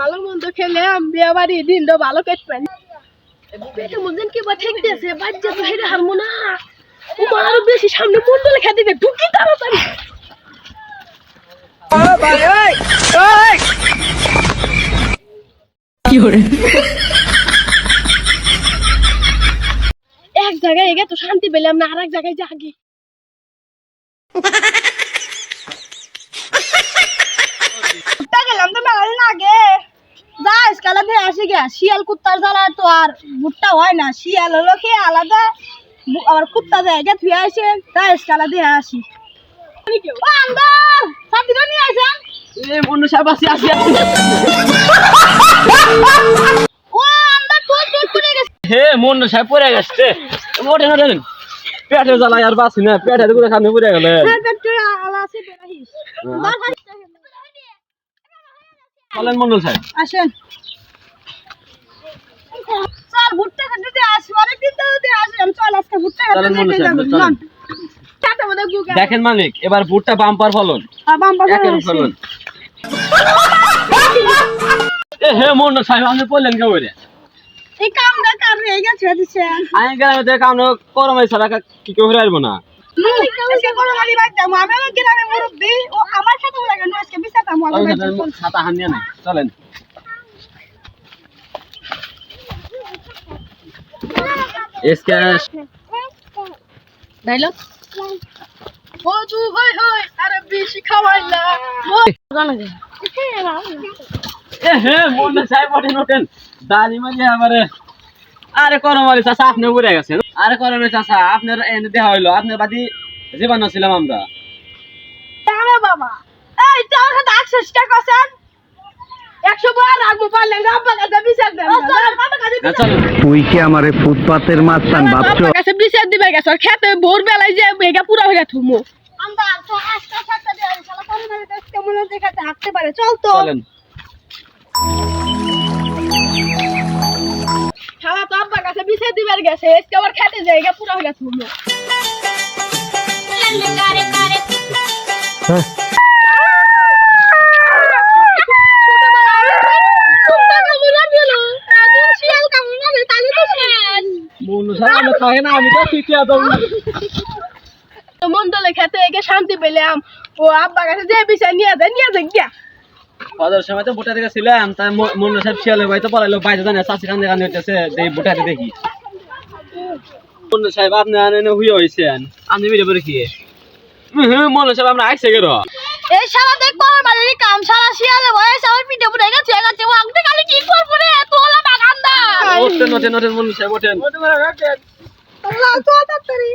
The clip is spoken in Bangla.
ভালো মন্দ খেলাম বিয়ে বাড়ি দিনটা ভালো কাটবেন পেটে মধ্যে কি বা ঠিক দিয়েছে বাচ্চা তো হেরে হারমো না ও আরো বেশি সামনে মন্ডলে খেতে দে ঢুকি তাড়াতাড়ি কি হরে এক জায়গায় এগে তো শান্তি পেলাম না আর এক জায়গায় জাগি গেলাম তো মেলা আগে যা ইসকালা দিয়ে আসি গে শিয়াল কুত্তার জ্বালায় তো আর ভুট্টা হয় না শিয়াল হলো কি আলাদা আর কুত্তা যায় গে তুই আসে যা ইসকালা দিয়ে আসি পেটে জ্বালাই আর বাঁচি না পেটে করে সামনে পড়ে গেলে চলেন মন্ডল সাহেব আসেন স্যার ভুট্টা কাটতে আসি অনেকদিন তো আসি আমি চল আজকে ভুট্টা চলেন মন্ডল সাহেব চলেন দেখেন মালিক এবার ভুট্টা বাম্পার ফলন ফলন হে মন্ডল সাহেব আপনি বললেন কে ওরে এই কামটা কাম হয়ে গেছে দিছে আমি গেলাম তো কাম করমাই ছাড়া কি কেউ হইব না আজকে কোনো মালি বাইতে আমি আমার গ্রামে মুরব্বি ও আমার সাথে লাগে না আজকে বিচারটা আমি ছাতা হান নিয়ে নাই চলেন এসকেশ ডায়লগ ও তু হই হই আরে বেশি খাওয়াইলা জানা যায় হে মন্ডল সাহেব ওঠেন দাদি মাঝে আমারে আরে করমালি চাচা আপনি উড়ে গেছেন আরে করমালি চাচা আপনার এনে দেওয়া হইলো আপনার বাদি জীবন ছিলাম আমরা আরে বাবা এই তো আমার সাথে 100 টাকা কসেন 100 বার রাখবো পারলেন আব্বা কাছে বিচার দেন তুই কি আমারে ফুটপাতের মাস্তান ভাবছো আব্বা কাছে বিচার দিবে গেছ খেতে ভোর বেলায় যে বেগা পুরা হয়ে থুমু আমরা তো আজকে সাথে দিয়ে শালা পরিবারে দেখতে মনে দেখাতে হাঁটতে পারে চল তো চলেন শালা তো আব্বা কাছে বিচার দিবে গেছে আজকে আবার খেতে জায়গা পুরা হয়ে থুমু মন্ডলে খেতে এগে শান্তি পেলাম ও আব্বা কাছে যে বিষয় নিয়ে যায় গিয়া বাজার সময় তো ভুট্টা থেকে ছিলাম তাই মন্ডল সাহেব শিয়ালে ভাই তো পড়াইলো বাইরে জানে চাষি খান দেখান হইতেছে এই ভুট্টাতে দেখি মন্ডল সাহেব আপনি আনে হুই হইছেন আপনি ভিডিও করে কি মন্ডল সাহেব আমরা আইছে গেরো এই শালা দেখ কোন বাড়ির কাম শালা শিয়ালে বয়স আমার পিঠে পুড়ে গেছে গেছে ও আংতে খালি কি করব রে তোলা বাগান্দা ওঠেন মন্ডল সাহেব ওঠেন আল্লাহ তো তাড়াতাড়ি